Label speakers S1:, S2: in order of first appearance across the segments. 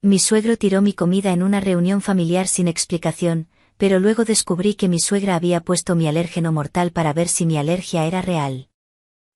S1: Mi suegro tiró mi comida en una reunión familiar sin explicación, pero luego descubrí que mi suegra había puesto mi alérgeno mortal para ver si mi alergia era real.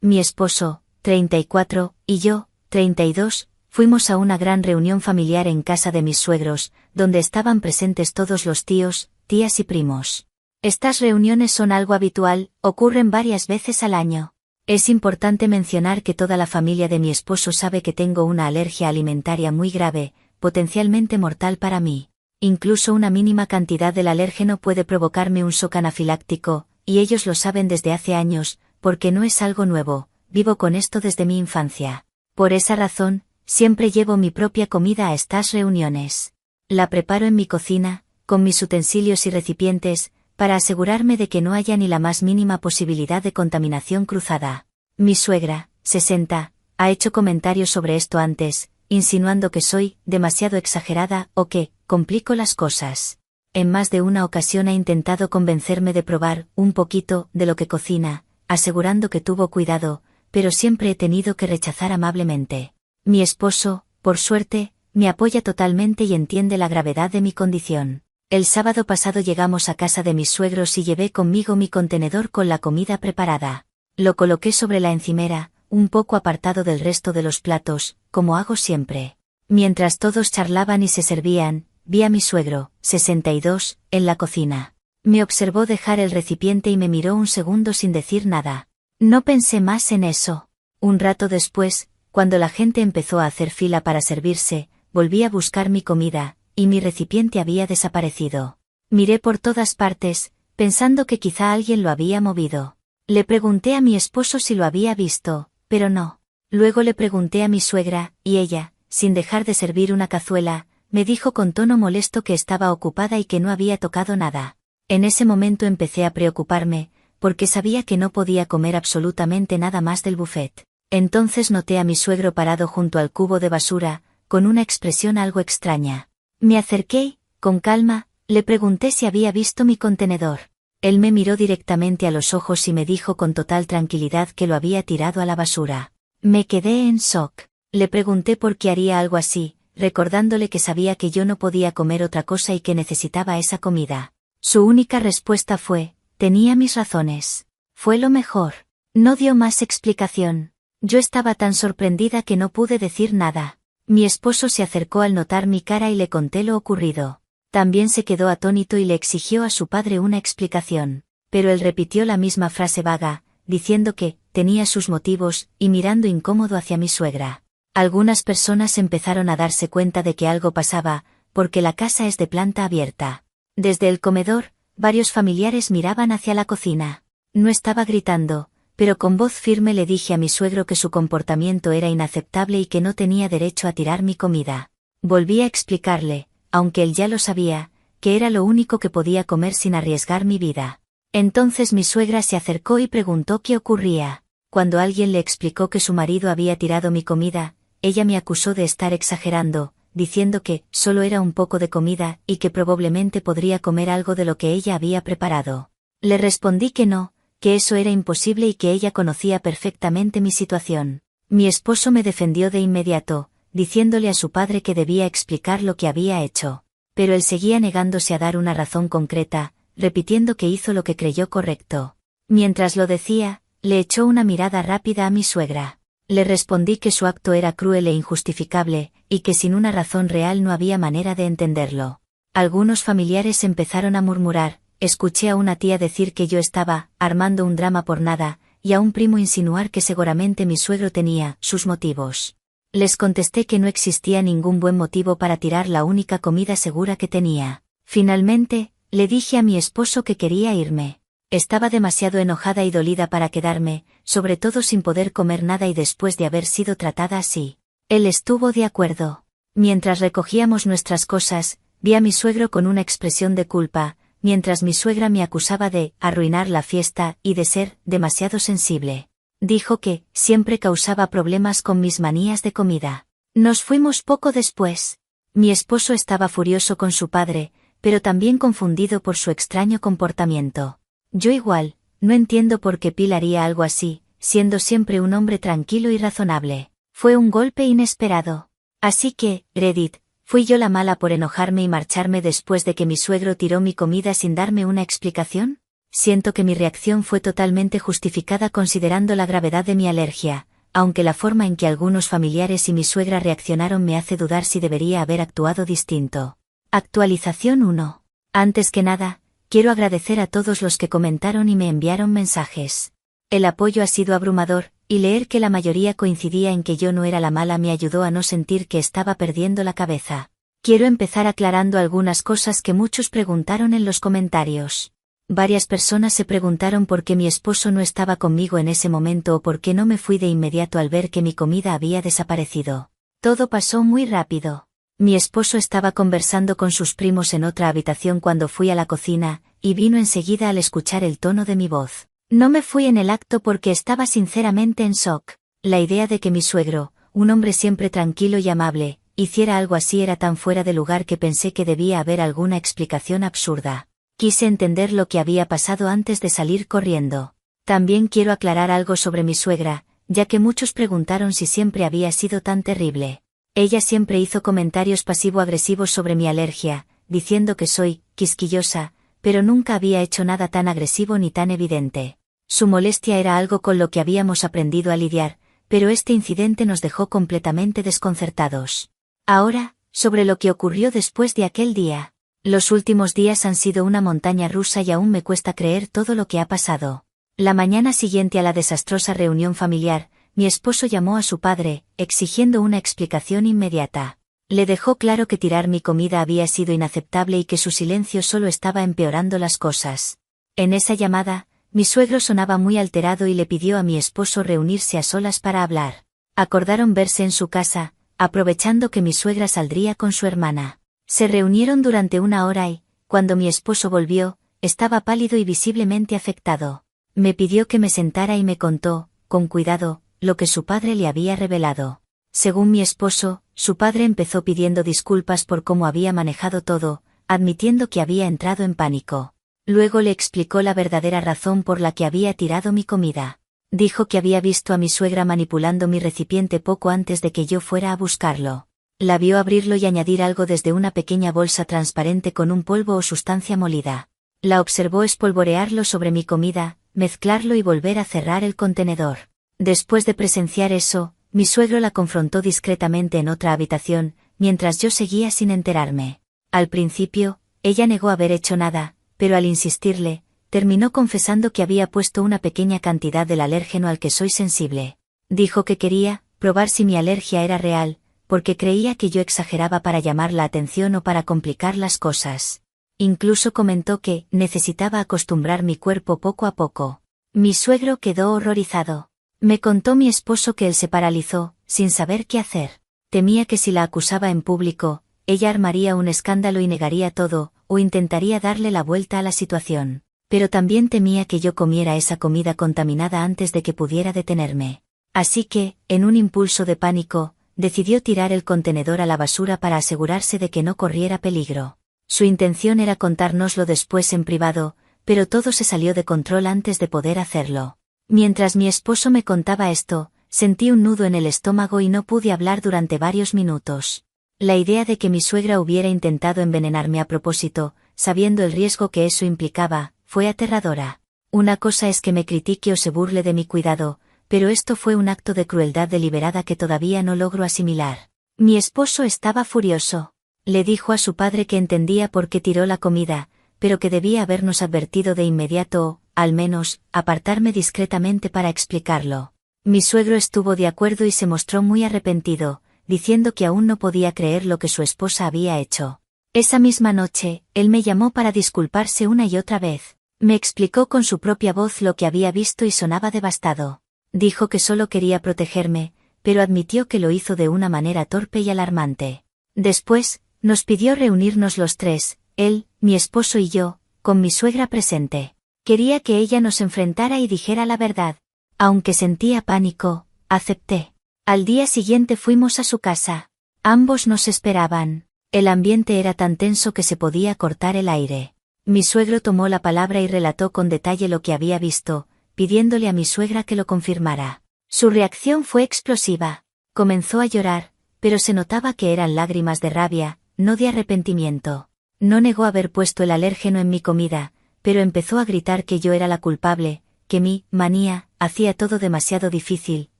S1: Mi esposo, 34, y yo, 32, fuimos a una gran reunión familiar en casa de mis suegros, donde estaban presentes todos los tíos, tías y primos. Estas reuniones son algo habitual, ocurren varias veces al año. Es importante mencionar que toda la familia de mi esposo sabe que tengo una alergia alimentaria muy grave, potencialmente mortal para mí. Incluso una mínima cantidad del alérgeno puede provocarme un shock anafiláctico, y ellos lo saben desde hace años, porque no es algo nuevo, vivo con esto desde mi infancia. Por esa razón, siempre llevo mi propia comida a estas reuniones. La preparo en mi cocina, con mis utensilios y recipientes, para asegurarme de que no haya ni la más mínima posibilidad de contaminación cruzada. Mi suegra, 60, ha hecho comentarios sobre esto antes, insinuando que soy demasiado exagerada o que complico las cosas. En más de una ocasión ha intentado convencerme de probar un poquito de lo que cocina, asegurando que tuvo cuidado, pero siempre he tenido que rechazar amablemente. Mi esposo, por suerte, me apoya totalmente y entiende la gravedad de mi condición. El sábado pasado llegamos a casa de mis suegros y llevé conmigo mi contenedor con la comida preparada. Lo coloqué sobre la encimera, un poco apartado del resto de los platos, como hago siempre. Mientras todos charlaban y se servían, vi a mi suegro, 62, en la cocina. Me observó dejar el recipiente y me miró un segundo sin decir nada. No pensé más en eso. Un rato después, cuando la gente empezó a hacer fila para servirse, volví a buscar mi comida, y mi recipiente había desaparecido. Miré por todas partes, pensando que quizá alguien lo había movido. Le pregunté a mi esposo si lo había visto, pero no. Luego le pregunté a mi suegra, y ella, sin dejar de servir una cazuela, me dijo con tono molesto que estaba ocupada y que no había tocado nada. En ese momento empecé a preocuparme, porque sabía que no podía comer absolutamente nada más del buffet. Entonces noté a mi suegro parado junto al cubo de basura, con una expresión algo extraña. Me acerqué y, con calma, le pregunté si había visto mi contenedor. Él me miró directamente a los ojos y me dijo con total tranquilidad que lo había tirado a la basura. Me quedé en shock. Le pregunté por qué haría algo así, recordándole que sabía que yo no podía comer otra cosa y que necesitaba esa comida. Su única respuesta fue, tenía mis razones. Fue lo mejor. No dio más explicación. Yo estaba tan sorprendida que no pude decir nada. Mi esposo se acercó al notar mi cara y le conté lo ocurrido. También se quedó atónito y le exigió a su padre una explicación, pero él repitió la misma frase vaga, diciendo que tenía sus motivos, y mirando incómodo hacia mi suegra. Algunas personas empezaron a darse cuenta de que algo pasaba, porque la casa es de planta abierta. Desde el comedor, varios familiares miraban hacia la cocina. No estaba gritando, pero con voz firme le dije a mi suegro que su comportamiento era inaceptable y que no tenía derecho a tirar mi comida. Volví a explicarle, aunque él ya lo sabía, que era lo único que podía comer sin arriesgar mi vida. Entonces mi suegra se acercó y preguntó qué ocurría. Cuando alguien le explicó que su marido había tirado mi comida, ella me acusó de estar exagerando, diciendo que solo era un poco de comida y que probablemente podría comer algo de lo que ella había preparado. Le respondí que no, que eso era imposible y que ella conocía perfectamente mi situación. Mi esposo me defendió de inmediato, diciéndole a su padre que debía explicar lo que había hecho. Pero él seguía negándose a dar una razón concreta, repitiendo que hizo lo que creyó correcto. Mientras lo decía, le echó una mirada rápida a mi suegra. Le respondí que su acto era cruel e injustificable, y que sin una razón real no había manera de entenderlo. Algunos familiares empezaron a murmurar. Escuché a una tía decir que yo estaba armando un drama por nada, y a un primo insinuar que seguramente mi suegro tenía sus motivos. Les contesté que no existía ningún buen motivo para tirar la única comida segura que tenía. Finalmente, le dije a mi esposo que quería irme. Estaba demasiado enojada y dolida para quedarme, sobre todo sin poder comer nada y después de haber sido tratada así. Él estuvo de acuerdo. Mientras recogíamos nuestras cosas, vi a mi suegro con una expresión de culpa, mientras mi suegra me acusaba de arruinar la fiesta y de ser demasiado sensible. Dijo que siempre causaba problemas con mis manías de comida. Nos fuimos poco después. Mi esposo estaba furioso con su padre, pero también confundido por su extraño comportamiento. Yo igual, no entiendo por qué Phil haría algo así, siendo siempre un hombre tranquilo y razonable. Fue un golpe inesperado. Así que, Reddit, ¿Fui yo la mala por enojarme y marcharme después de que mi suegro tiró mi comida sin darme una explicación? Siento que mi reacción fue totalmente justificada considerando la gravedad de mi alergia, aunque la forma en que algunos familiares y mi suegra reaccionaron me hace dudar si debería haber actuado distinto. Actualización 1. Antes que nada, quiero agradecer a todos los que comentaron y me enviaron mensajes. El apoyo ha sido abrumador, y leer que la mayoría coincidía en que yo no era la mala me ayudó a no sentir que estaba perdiendo la cabeza. Quiero empezar aclarando algunas cosas que muchos preguntaron en los comentarios. Varias personas se preguntaron por qué mi esposo no estaba conmigo en ese momento o por qué no me fui de inmediato al ver que mi comida había desaparecido. Todo pasó muy rápido. Mi esposo estaba conversando con sus primos en otra habitación cuando fui a la cocina, y vino enseguida al escuchar el tono de mi voz. No me fui en el acto porque estaba sinceramente en shock. La idea de que mi suegro, un hombre siempre tranquilo y amable, hiciera algo así era tan fuera de lugar que pensé que debía haber alguna explicación absurda. Quise entender lo que había pasado antes de salir corriendo. También quiero aclarar algo sobre mi suegra, ya que muchos preguntaron si siempre había sido tan terrible. Ella siempre hizo comentarios pasivo-agresivos sobre mi alergia, diciendo que soy quisquillosa, pero nunca había hecho nada tan agresivo ni tan evidente. Su molestia era algo con lo que habíamos aprendido a lidiar, pero este incidente nos dejó completamente desconcertados. Ahora, sobre lo que ocurrió después de aquel día. Los últimos días han sido una montaña rusa y aún me cuesta creer todo lo que ha pasado. La mañana siguiente a la desastrosa reunión familiar, mi esposo llamó a su padre, exigiendo una explicación inmediata. Le dejó claro que tirar mi comida había sido inaceptable y que su silencio solo estaba empeorando las cosas. En esa llamada, mi suegro sonaba muy alterado y le pidió a mi esposo reunirse a solas para hablar. Acordaron verse en su casa, aprovechando que mi suegra saldría con su hermana. Se reunieron durante una hora y, cuando mi esposo volvió, estaba pálido y visiblemente afectado. Me pidió que me sentara y me contó, con cuidado, lo que su padre le había revelado. Según mi esposo, su padre empezó pidiendo disculpas por cómo había manejado todo, admitiendo que había entrado en pánico. Luego le explicó la verdadera razón por la que había tirado mi comida. Dijo que había visto a mi suegra manipulando mi recipiente poco antes de que yo fuera a buscarlo. La vio abrirlo y añadir algo desde una pequeña bolsa transparente con un polvo o sustancia molida. La observó espolvorearlo sobre mi comida, mezclarlo y volver a cerrar el contenedor. Después de presenciar eso, mi suegro la confrontó discretamente en otra habitación, mientras yo seguía sin enterarme. Al principio, ella negó haber hecho nada, pero al insistirle, terminó confesando que había puesto una pequeña cantidad del alérgeno al que soy sensible. Dijo que quería probar si mi alergia era real, porque creía que yo exageraba para llamar la atención o para complicar las cosas. Incluso comentó que necesitaba acostumbrar mi cuerpo poco a poco. Mi suegro quedó horrorizado. Me contó mi esposo que él se paralizó, sin saber qué hacer. Temía que si la acusaba en público, ella armaría un escándalo y negaría todo, o intentaría darle la vuelta a la situación. Pero también temía que yo comiera esa comida contaminada antes de que pudiera detenerme. Así que, en un impulso de pánico, decidió tirar el contenedor a la basura para asegurarse de que no corriera peligro. Su intención era contárnoslo después en privado, pero todo se salió de control antes de poder hacerlo. Mientras mi esposo me contaba esto, sentí un nudo en el estómago y no pude hablar durante varios minutos. La idea de que mi suegra hubiera intentado envenenarme a propósito, sabiendo el riesgo que eso implicaba, fue aterradora. Una cosa es que me critique o se burle de mi cuidado, pero esto fue un acto de crueldad deliberada que todavía no logro asimilar. Mi esposo estaba furioso. Le dijo a su padre que entendía por qué tiró la comida, pero que debía habernos advertido de inmediato o, al menos, apartarme discretamente para explicarlo. Mi suegro estuvo de acuerdo y se mostró muy arrepentido, diciendo que aún no podía creer lo que su esposa había hecho. Esa misma noche, él me llamó para disculparse una y otra vez. Me explicó con su propia voz lo que había visto y sonaba devastado. Dijo que solo quería protegerme, pero admitió que lo hizo de una manera torpe y alarmante. Después, nos pidió reunirnos los tres, él, mi esposo y yo, con mi suegra presente. Quería que ella nos enfrentara y dijera la verdad. Aunque sentía pánico, acepté. Al día siguiente fuimos a su casa. Ambos nos esperaban. El ambiente era tan tenso que se podía cortar el aire. Mi suegro tomó la palabra y relató con detalle lo que había visto, pidiéndole a mi suegra que lo confirmara. Su reacción fue explosiva. Comenzó a llorar, pero se notaba que eran lágrimas de rabia, no de arrepentimiento. No negó haber puesto el alérgeno en mi comida, pero empezó a gritar que yo era la culpable, que mi manía hacía todo demasiado difícil,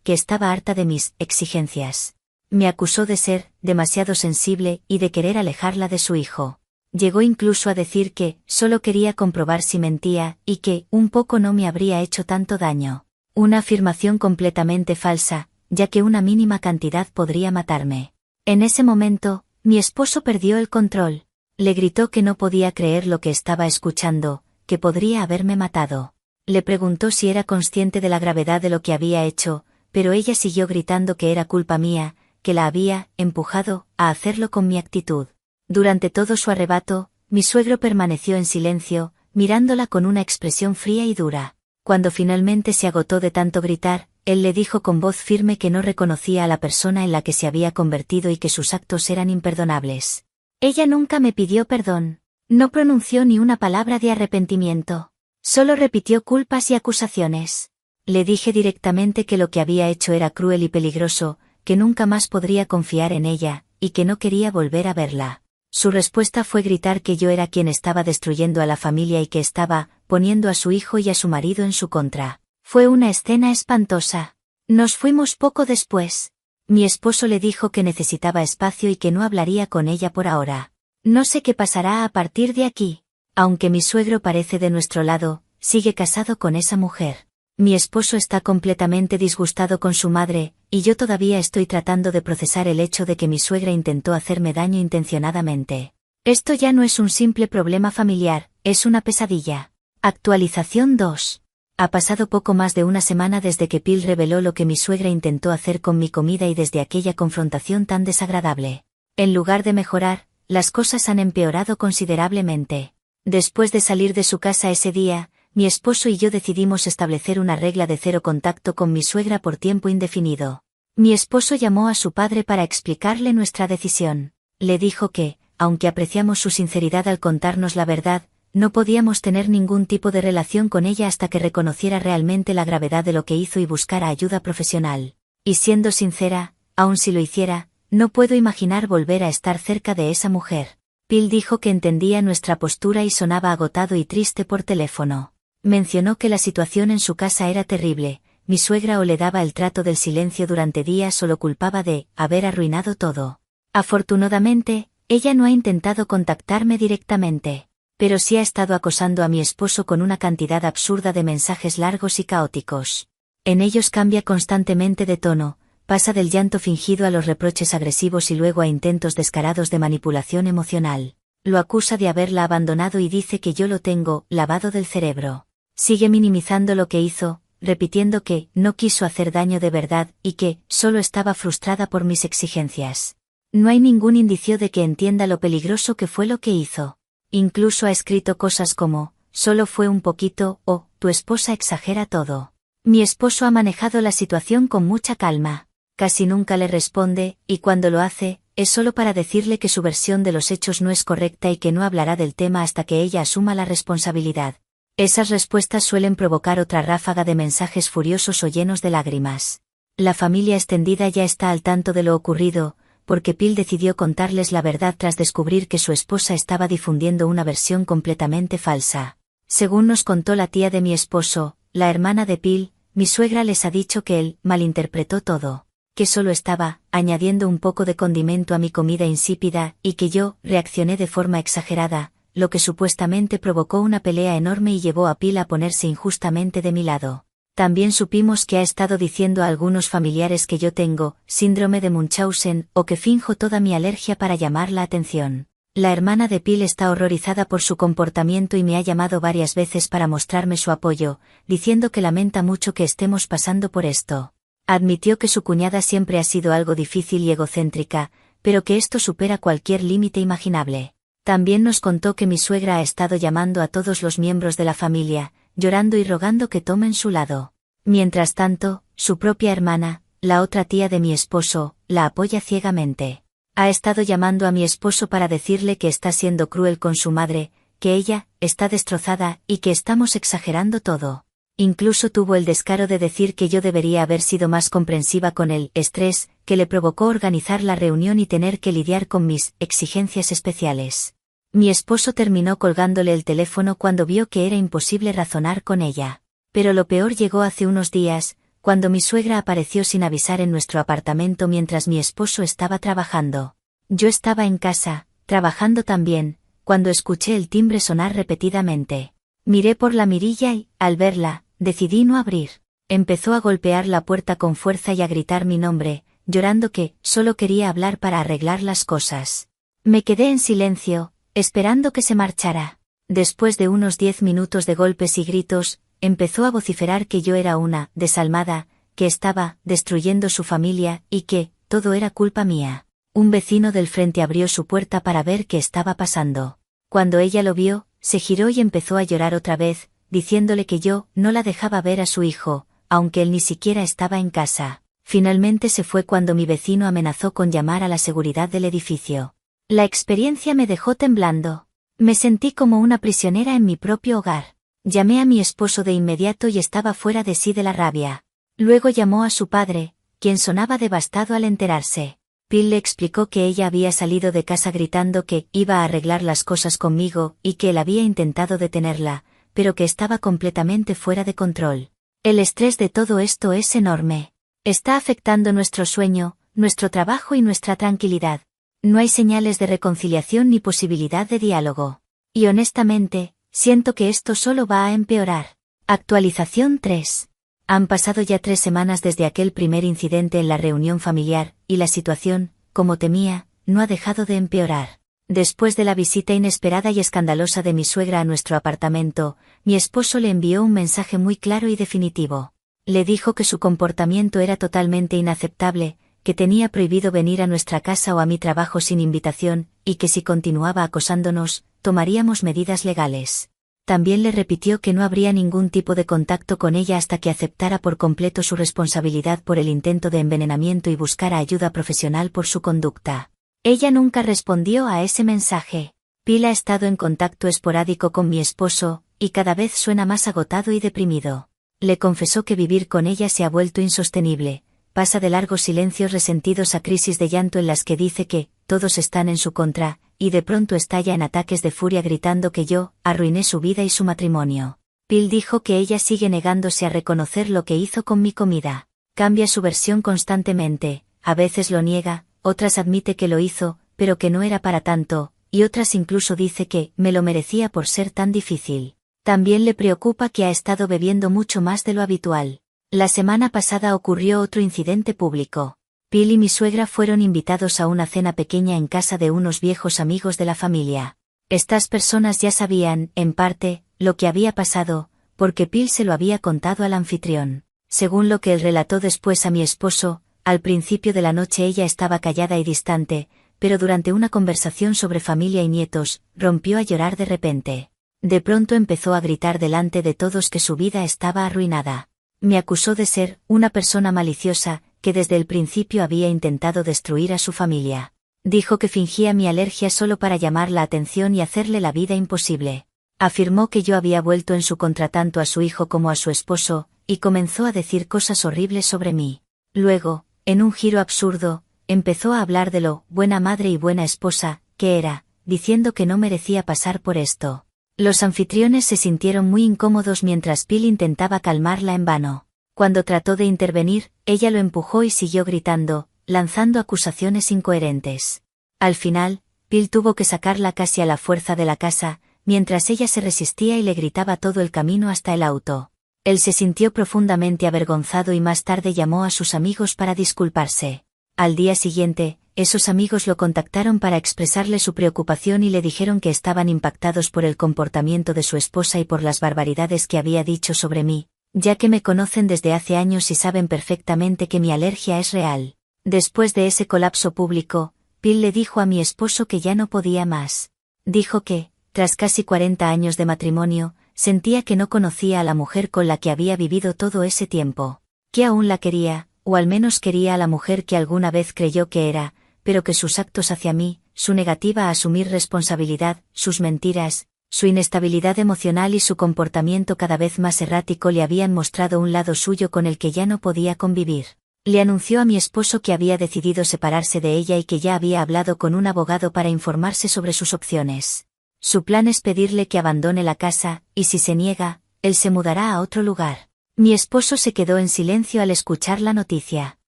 S1: que estaba harta de mis exigencias. Me acusó de ser demasiado sensible y de querer alejarla de su hijo. Llegó incluso a decir que solo quería comprobar si mentía y que un poco no me habría hecho tanto daño. Una afirmación completamente falsa, ya que una mínima cantidad podría matarme. En ese momento, mi esposo perdió el control. Le gritó que no podía creer lo que estaba escuchando, que podría haberme matado. Le preguntó si era consciente de la gravedad de lo que había hecho, pero ella siguió gritando que era culpa mía, que la había empujado a hacerlo con mi actitud. Durante todo su arrebato, mi suegro permaneció en silencio, mirándola con una expresión fría y dura. Cuando finalmente se agotó de tanto gritar, él le dijo con voz firme que no reconocía a la persona en la que se había convertido y que sus actos eran imperdonables. Ella nunca me pidió perdón. No pronunció ni una palabra de arrepentimiento. Solo repitió culpas y acusaciones. Le dije directamente que lo que había hecho era cruel y peligroso, que nunca más podría confiar en ella, y que no quería volver a verla. Su respuesta fue gritar que yo era quien estaba destruyendo a la familia y que estaba poniendo a su hijo y a su marido en su contra. Fue una escena espantosa. Nos fuimos poco después. Mi esposo le dijo que necesitaba espacio y que no hablaría con ella por ahora. No sé qué pasará a partir de aquí. Aunque mi suegro parece de nuestro lado, sigue casado con esa mujer. Mi esposo está completamente disgustado con su madre, y yo todavía estoy tratando de procesar el hecho de que mi suegra intentó hacerme daño intencionadamente. Esto ya no es un simple problema familiar, es una pesadilla. Actualización 2. Ha pasado poco más de una semana desde que Phil reveló lo que mi suegra intentó hacer con mi comida y desde aquella confrontación tan desagradable. En lugar de mejorar, las cosas han empeorado considerablemente. Después de salir de su casa ese día, mi esposo y yo decidimos establecer una regla de cero contacto con mi suegra por tiempo indefinido. Mi esposo llamó a su padre para explicarle nuestra decisión. Le dijo que, aunque apreciamos su sinceridad al contarnos la verdad, no podíamos tener ningún tipo de relación con ella hasta que reconociera realmente la gravedad de lo que hizo y buscara ayuda profesional. Y siendo sincera, aun si lo hiciera, no puedo imaginar volver a estar cerca de esa mujer. Phil dijo que entendía nuestra postura y sonaba agotado y triste por teléfono. Mencionó que la situación en su casa era terrible, mi suegra o le daba el trato del silencio durante días o lo culpaba de haber arruinado todo. Afortunadamente, ella no ha intentado contactarme directamente, pero sí ha estado acosando a mi esposo con una cantidad absurda de mensajes largos y caóticos. En ellos cambia constantemente de tono, pasa del llanto fingido a los reproches agresivos y luego a intentos descarados de manipulación emocional. Lo acusa de haberla abandonado y dice que yo lo tengo lavado del cerebro. Sigue minimizando lo que hizo, repitiendo que no quiso hacer daño de verdad y que solo estaba frustrada por mis exigencias. No hay ningún indicio de que entienda lo peligroso que fue lo que hizo. Incluso ha escrito cosas como, solo fue un poquito, o, tu esposa exagera todo. Mi esposo ha manejado la situación con mucha calma. Casi nunca le responde, y cuando lo hace, es solo para decirle que su versión de los hechos no es correcta y que no hablará del tema hasta que ella asuma la responsabilidad. Esas respuestas suelen provocar otra ráfaga de mensajes furiosos o llenos de lágrimas. La familia extendida ya está al tanto de lo ocurrido, porque Phil decidió contarles la verdad tras descubrir que su esposa estaba difundiendo una versión completamente falsa. Según nos contó la tía de mi esposo, la hermana de Phil, mi suegra les ha dicho que él malinterpretó todo, que solo estaba añadiendo un poco de condimento a mi comida insípida y que yo reaccioné de forma exagerada, lo que supuestamente provocó una pelea enorme y llevó a Phil a ponerse injustamente de mi lado. También supimos que ha estado diciendo a algunos familiares que yo tengo síndrome de Munchausen o que finjo toda mi alergia para llamar la atención. La hermana de Phil está horrorizada por su comportamiento y me ha llamado varias veces para mostrarme su apoyo, diciendo que lamenta mucho que estemos pasando por esto. Admitió que su cuñada siempre ha sido algo difícil y egocéntrica, pero que esto supera cualquier límite imaginable. También nos contó que mi suegra ha estado llamando a todos los miembros de la familia, llorando y rogando que tomen su lado. Mientras tanto, su propia hermana, la otra tía de mi esposo, la apoya ciegamente. Ha estado llamando a mi esposo para decirle que está siendo cruel con su madre, que ella está destrozada y que estamos exagerando todo. Incluso tuvo el descaro de decir que yo debería haber sido más comprensiva con el estrés que le provocó organizar la reunión y tener que lidiar con mis exigencias especiales. Mi esposo terminó colgándole el teléfono cuando vio que era imposible razonar con ella. Pero lo peor llegó hace unos días, cuando mi suegra apareció sin avisar en nuestro apartamento mientras mi esposo estaba trabajando. Yo estaba en casa, trabajando también, cuando escuché el timbre sonar repetidamente. Miré por la mirilla y, al verla, decidí no abrir. Empezó a golpear la puerta con fuerza y a gritar mi nombre, llorando que solo quería hablar para arreglar las cosas. Me quedé en silencio, esperando que se marchara. Después de unos 10 minutos de golpes y gritos, empezó a vociferar que yo era una desalmada, que estaba destruyendo su familia y que todo era culpa mía. Un vecino del frente abrió su puerta para ver qué estaba pasando. Cuando ella lo vio, se giró y empezó a llorar otra vez, diciéndole que yo no la dejaba ver a su hijo, aunque él ni siquiera estaba en casa. Finalmente se fue cuando mi vecino amenazó con llamar a la seguridad del edificio. La experiencia me dejó temblando. Me sentí como una prisionera en mi propio hogar. Llamé a mi esposo de inmediato y estaba fuera de sí de la rabia. Luego llamó a su padre, quien sonaba devastado al enterarse. Phil le explicó que ella había salido de casa gritando que iba a arreglar las cosas conmigo y que él había intentado detenerla, pero que estaba completamente fuera de control. El estrés de todo esto es enorme. Está afectando nuestro sueño, nuestro trabajo y nuestra tranquilidad. No hay señales de reconciliación ni posibilidad de diálogo. Y honestamente, siento que esto solo va a empeorar. Actualización 3. Han pasado ya 3 semanas desde aquel primer incidente en la reunión familiar, y la situación, como temía, no ha dejado de empeorar. Después de la visita inesperada y escandalosa de mi suegra a nuestro apartamento, mi esposo le envió un mensaje muy claro y definitivo. Le dijo que su comportamiento era totalmente inaceptable, que tenía prohibido venir a nuestra casa o a mi trabajo sin invitación, y que si continuaba acosándonos, tomaríamos medidas legales. También le repitió que no habría ningún tipo de contacto con ella hasta que aceptara por completo su responsabilidad por el intento de envenenamiento y buscara ayuda profesional por su conducta. Ella nunca respondió a ese mensaje. Phil ha estado en contacto esporádico con mi esposo, y cada vez suena más agotado y deprimido. Le confesó que vivir con ella se ha vuelto insostenible. Pasa de largos silencios resentidos a crisis de llanto en las que dice que todos están en su contra, y de pronto estalla en ataques de furia gritando que yo arruiné su vida y su matrimonio. Phil dijo que ella sigue negándose a reconocer lo que hizo con mi comida. Cambia su versión constantemente, a veces lo niega, otras admite que lo hizo, pero que no era para tanto, y otras incluso dice que me lo merecía por ser tan difícil. También le preocupa que ha estado bebiendo mucho más de lo habitual. La semana pasada ocurrió otro incidente público. Phil y mi suegra fueron invitados a una cena pequeña en casa de unos viejos amigos de la familia. Estas personas ya sabían, en parte, lo que había pasado, porque Phil se lo había contado al anfitrión. Según lo que él relató después a mi esposo, al principio de la noche ella estaba callada y distante, pero durante una conversación sobre familia y nietos, rompió a llorar de repente. De pronto empezó a gritar delante de todos que su vida estaba arruinada. Me acusó de ser una persona maliciosa, que desde el principio había intentado destruir a su familia. Dijo que fingía mi alergia solo para llamar la atención y hacerle la vida imposible. Afirmó que yo había vuelto en su contra tanto a su hijo como a su esposo, y comenzó a decir cosas horribles sobre mí. Luego, en un giro absurdo, empezó a hablar de lo buena madre y buena esposa que era, diciendo que no merecía pasar por esto. Los anfitriones se sintieron muy incómodos mientras Phil intentaba calmarla en vano. Cuando trató de intervenir, ella lo empujó y siguió gritando, lanzando acusaciones incoherentes. Al final, Phil tuvo que sacarla casi a la fuerza de la casa, mientras ella se resistía y le gritaba todo el camino hasta el auto. Él se sintió profundamente avergonzado y más tarde llamó a sus amigos para disculparse. Al día siguiente, esos amigos lo contactaron para expresarle su preocupación y le dijeron que estaban impactados por el comportamiento de su esposa y por las barbaridades que había dicho sobre mí, ya que me conocen desde hace años y saben perfectamente que mi alergia es real. Después de ese colapso público, Phil le dijo a mi esposo que ya no podía más. Dijo que, tras casi 40 años de matrimonio, sentía que no conocía a la mujer con la que había vivido todo ese tiempo, que aún la quería, o al menos quería a la mujer que alguna vez creyó que era, pero que sus actos hacia mí, su negativa a asumir responsabilidad, sus mentiras, Su inestabilidad emocional y su comportamiento cada vez más errático le habían mostrado un lado suyo con el que ya no podía convivir. Le anunció a mi esposo que había decidido separarse de ella y que ya había hablado con un abogado para informarse sobre sus opciones. Su plan es pedirle que abandone la casa, y si se niega, él se mudará a otro lugar. Mi esposo se quedó en silencio al escuchar la noticia.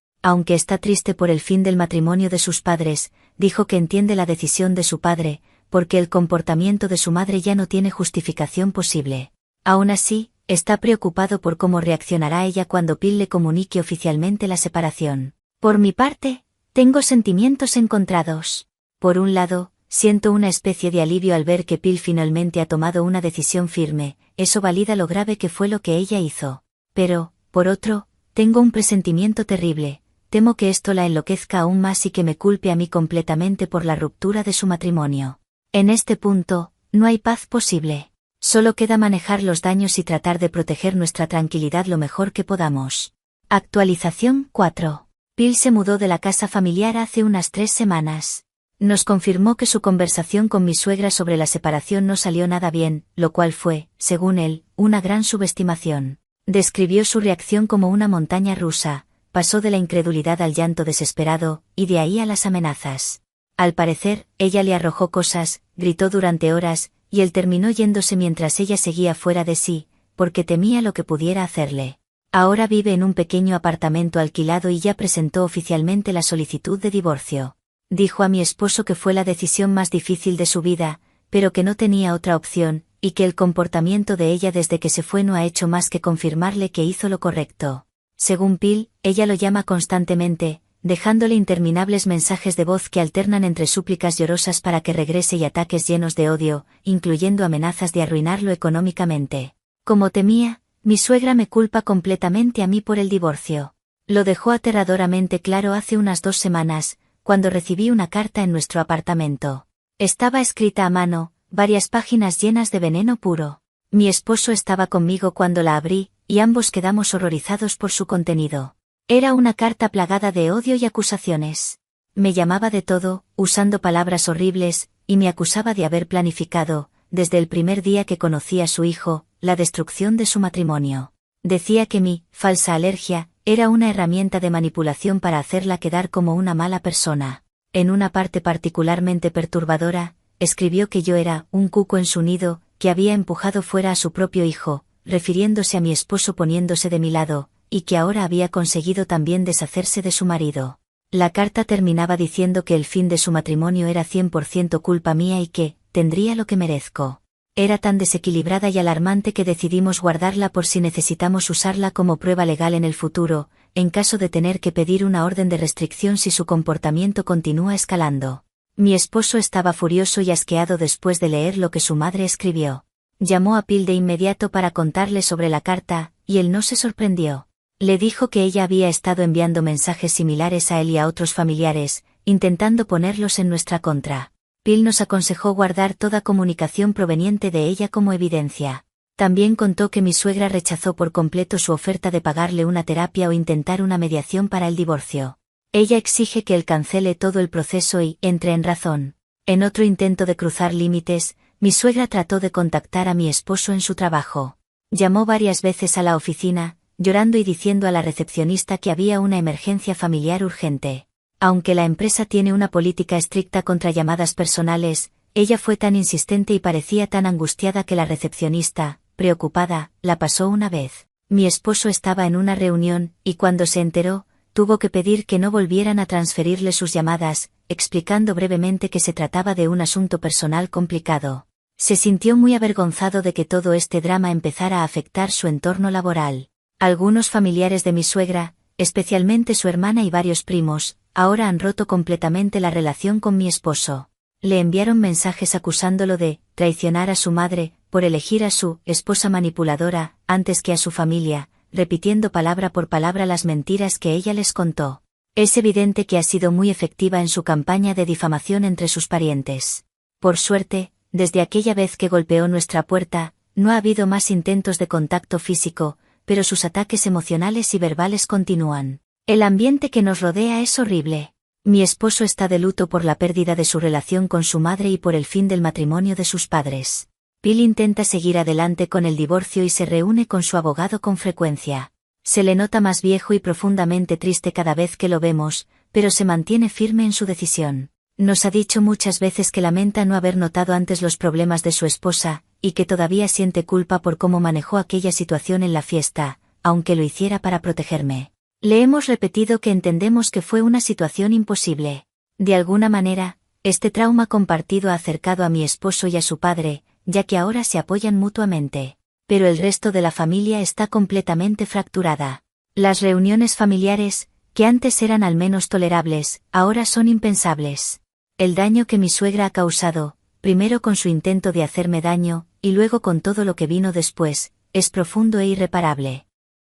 S1: Aunque está triste por el fin del matrimonio de sus padres, dijo que entiende la decisión de su padre, porque el comportamiento de su madre ya no tiene justificación posible. Aún así, está preocupado por cómo reaccionará ella cuando Phil le comunique oficialmente la separación. Por mi parte, tengo sentimientos encontrados. Por un lado, siento una especie de alivio al ver que Phil finalmente ha tomado una decisión firme, eso valida lo grave que fue lo que ella hizo. Pero, por otro, tengo un presentimiento terrible, temo que esto la enloquezca aún más y que me culpe a mí completamente por la ruptura de su matrimonio. En este punto, no hay paz posible. Solo queda manejar los daños y tratar de proteger nuestra tranquilidad lo mejor que podamos. Actualización 4. Phil se mudó de la casa familiar hace unas 3 semanas. Nos confirmó que su conversación con mi suegra sobre la separación no salió nada bien, lo cual fue, según él, una gran subestimación. Describió su reacción como una montaña rusa, pasó de la incredulidad al llanto desesperado, y de ahí a las amenazas. Al parecer, ella le arrojó cosas, gritó durante horas, y él terminó yéndose mientras ella seguía fuera de sí, porque temía lo que pudiera hacerle. Ahora vive en un pequeño apartamento alquilado y ya presentó oficialmente la solicitud de divorcio. Dijo a mi esposo que fue la decisión más difícil de su vida, pero que no tenía otra opción, y que el comportamiento de ella desde que se fue no ha hecho más que confirmarle que hizo lo correcto. Según Phil, ella lo llama constantemente, dejándole interminables mensajes de voz que alternan entre súplicas llorosas para que regrese y ataques llenos de odio, incluyendo amenazas de arruinarlo económicamente. Como temía, mi suegra me culpa completamente a mí por el divorcio. Lo dejó aterradoramente claro hace unas 2 semanas, cuando recibí una carta en nuestro apartamento. Estaba escrita a mano, varias páginas llenas de veneno puro. Mi esposo estaba conmigo cuando la abrí, y ambos quedamos horrorizados por su contenido. Era una carta plagada de odio y acusaciones. Me llamaba de todo, usando palabras horribles, y me acusaba de haber planificado, desde el primer día que conocí a su hijo, la destrucción de su matrimonio. Decía que mi falsa alergia era una herramienta de manipulación para hacerla quedar como una mala persona. En una parte particularmente perturbadora, escribió que yo era un cuco en su nido, que había empujado fuera a su propio hijo, refiriéndose a mi esposo poniéndose de mi lado, y que ahora había conseguido también deshacerse de su marido. La carta terminaba diciendo que el fin de su matrimonio era 100% culpa mía y que tendría lo que merezco. Era tan desequilibrada y alarmante que decidimos guardarla por si necesitamos usarla como prueba legal en el futuro, en caso de tener que pedir una orden de restricción si su comportamiento continúa escalando. Mi esposo estaba furioso y asqueado después de leer lo que su madre escribió. Llamó a Phil de inmediato para contarle sobre la carta, y él no se sorprendió. Le dijo que ella había estado enviando mensajes similares a él y a otros familiares, intentando ponerlos en nuestra contra. Phil nos aconsejó guardar toda comunicación proveniente de ella como evidencia. También contó que mi suegra rechazó por completo su oferta de pagarle una terapia o intentar una mediación para el divorcio. Ella exige que él cancele todo el proceso y entre en razón. En otro intento de cruzar límites, mi suegra trató de contactar a mi esposo en su trabajo. Llamó varias veces a la oficina, llorando y diciendo a la recepcionista que había una emergencia familiar urgente. Aunque la empresa tiene una política estricta contra llamadas personales, ella fue tan insistente y parecía tan angustiada que la recepcionista, preocupada, la pasó una vez. Mi esposo estaba en una reunión, y cuando se enteró, tuvo que pedir que no volvieran a transferirle sus llamadas, explicando brevemente que se trataba de un asunto personal complicado. Se sintió muy avergonzado de que todo este drama empezara a afectar su entorno laboral. Algunos familiares de mi suegra, especialmente su hermana y varios primos, ahora han roto completamente la relación con mi esposo. Le enviaron mensajes acusándolo de traicionar a su madre, por elegir a su esposa manipuladora, antes que a su familia, repitiendo palabra por palabra las mentiras que ella les contó. Es evidente que ha sido muy efectiva en su campaña de difamación entre sus parientes. Por suerte, desde aquella vez que golpeó nuestra puerta, no ha habido más intentos de contacto físico, pero sus ataques emocionales y verbales continúan. El ambiente que nos rodea es horrible. Mi esposo está de luto por la pérdida de su relación con su madre y por el fin del matrimonio de sus padres. Bill intenta seguir adelante con el divorcio y se reúne con su abogado con frecuencia. Se le nota más viejo y profundamente triste cada vez que lo vemos, pero se mantiene firme en su decisión. Nos ha dicho muchas veces que lamenta no haber notado antes los problemas de su esposa, y que todavía siente culpa por cómo manejó aquella situación en la fiesta, aunque lo hiciera para protegerme. Le hemos repetido que entendemos que fue una situación imposible. De alguna manera, este trauma compartido ha acercado a mi esposo y a su padre, ya que ahora se apoyan mutuamente. Pero el resto de la familia está completamente fracturada. Las reuniones familiares, que antes eran al menos tolerables, ahora son impensables. El daño que mi suegra ha causado, primero con su intento de hacerme daño, y luego con todo lo que vino después, es profundo e irreparable.